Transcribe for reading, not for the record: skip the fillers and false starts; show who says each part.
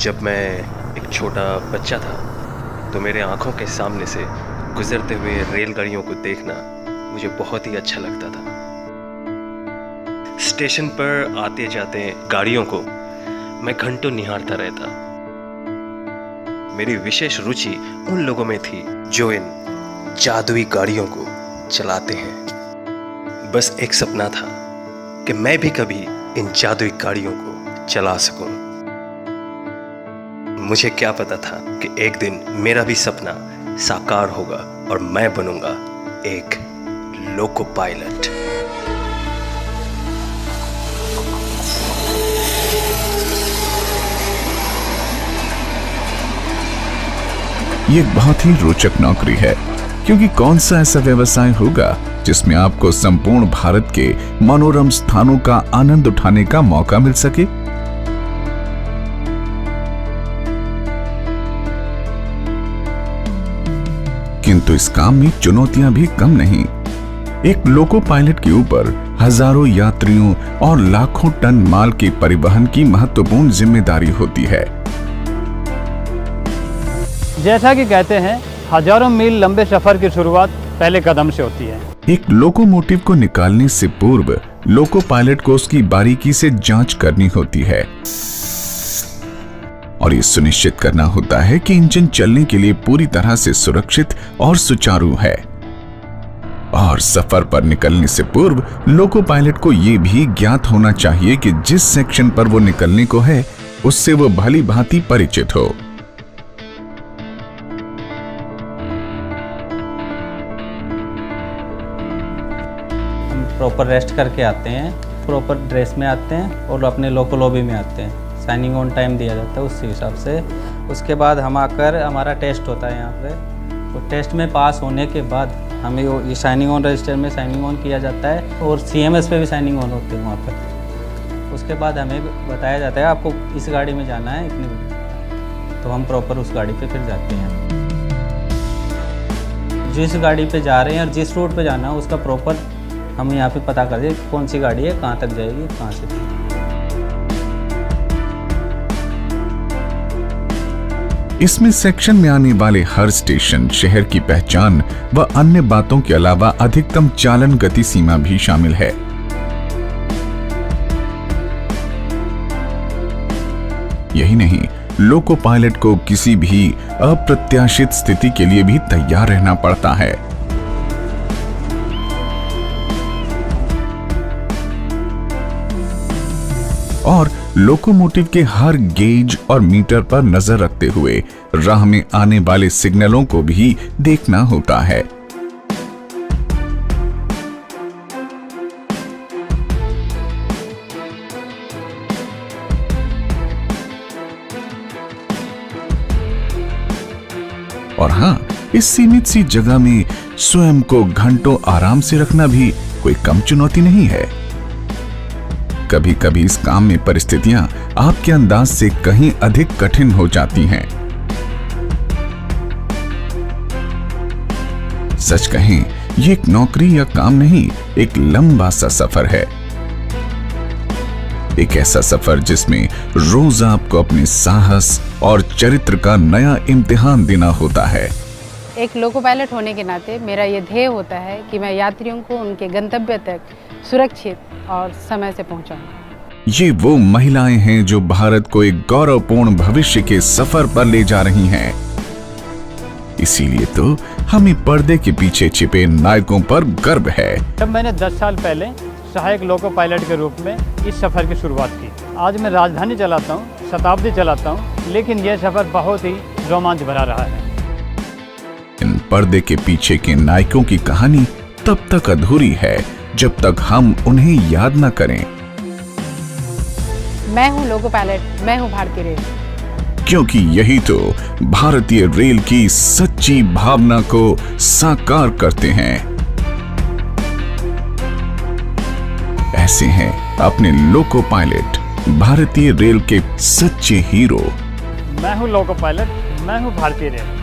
Speaker 1: जब मैं एक छोटा बच्चा था तो मेरे आंखों के सामने से गुजरते हुए रेलगाड़ियों को देखना मुझे बहुत ही अच्छा लगता था। स्टेशन पर आते जाते गाड़ियों को मैं घंटों निहारता रहता। मेरी विशेष रुचि उन लोगों में थी जो इन जादुई गाड़ियों को चलाते हैं। बस एक सपना था कि मैं भी कभी इन जादुई गाड़ियों को चला सकूं। मुझे क्या पता था कि एक दिन मेरा भी सपना साकार होगा और मैं बनूंगा एक लोको पायलट।
Speaker 2: ये एक बहुत ही रोचक नौकरी है, क्योंकि कौन सा ऐसा व्यवसाय होगा जिसमें आपको संपूर्ण भारत के मनोरम स्थानों का आनंद उठाने का मौका मिल सके। किंतु इस काम में चुनौतियां भी कम नहीं। एक लोको पायलट के ऊपर हजारों यात्रियों और लाखों टन माल के परिवहन की महत्वपूर्ण जिम्मेदारी होती है।
Speaker 3: जैसा कि कहते हैं, हजारों मील लंबे सफर की शुरुआत पहले कदम से होती है।
Speaker 2: एक लोकोमोटिव को निकालने से पूर्व लोको पायलट को उसकी बारीकी से जांच करनी होती है और ये सुनिश्चित करना होता है कि इंजन चलने के लिए पूरी तरह से सुरक्षित और सुचारू है। और सफर पर निकलने से पूर्व लोको पायलट को यह भी ज्ञात होना चाहिए कि जिस सेक्शन पर वो निकलने को है उससे वो भली भांति परिचित हो।
Speaker 4: हम प्रॉपर रेस्ट करके आते हैं, प्रॉपर ड्रेस में आते हैं और अपने लोको लॉबी में आते हैं। साइनिंग ऑन टाइम दिया जाता है उसी हिसाब से। उसके बाद हम आकर हमारा टेस्ट होता है यहाँ पे। तो टेस्ट में पास होने के बाद हमें ये साइनिंग ऑन रजिस्टर में साइनिंग ऑन किया जाता है और CMS पे भी साइनिंग ऑन होती है वहाँ पर। उसके बाद हमें बताया जाता है आपको इस गाड़ी में जाना है इतने बजे, तो हम प्रॉपर उस गाड़ी पे फिर जाते हैं। जिस गाड़ी पे जा रहे हैं और जिस रूट पे जाना है उसका प्रॉपर हम यहाँ पे पता कर दें कौन सी गाड़ी है, कहाँ तक जाएगी, कहाँ से।
Speaker 2: इसमें सेक्शन में आने वाले हर स्टेशन, शहर की पहचान व अन्य बातों के अलावा अधिकतम चालन गति सीमा भी शामिल है। यही नहीं, लोको पायलट को किसी भी अप्रत्याशित स्थिति के लिए भी तैयार रहना पड़ता है। और लोकोमोटिव के हर गेज और मीटर पर नजर रखते हुए राह में आने वाले सिग्नलों को भी देखना होता है। और हाँ, इस सीमित सी जगह में स्वयं को घंटों आराम से रखना भी कोई कम चुनौती नहीं है। कभी कभी इस काम में परिस्थितियां आपके अंदाज से कहीं अधिक कठिन हो जाती हैं। सच कहें, ये एक नौकरी या काम नहीं, एक लंबा सा सफर है। एक ऐसा सफर जिसमें रोज आपको अपने साहस और चरित्र का नया इम्तिहान देना होता है।
Speaker 5: एक लोको पायलट होने के नाते मेरा ये ध्येय होता है कि मैं यात्रियों को उनके गंतव्य तक सुरक्षित और समय से पहुंचाऊं।
Speaker 2: ये वो महिलाएं हैं जो भारत को एक गौरवपूर्ण भविष्य के सफर पर ले जा रही हैं। इसीलिए तो हमें पर्दे के पीछे छिपे नायकों पर गर्व है।
Speaker 3: जब मैंने 10 साल पहले सहायक लोको पायलट के रूप में इस सफर की शुरुआत की। आज मैं राजधानी चलाता हूँ, शताब्दी चलाता हूँ, लेकिन यह सफर बहुत ही रोमांच भरा रहा है।
Speaker 2: इन पर्दे के पीछे के नायकों की कहानी तब तक अधूरी है जब तक हम उन्हें याद न करें।
Speaker 5: मैं हूं लोको पायलट, मैं हूं भारतीय रेल।
Speaker 2: क्योंकि यही तो भारतीय रेल की सच्ची भावना को साकार करते हैं। ऐसे हैं अपने लोको पायलट, भारतीय रेल के सच्चे हीरो।
Speaker 3: मैं हूं लोको पायलट, मैं हूं भारतीय रेल।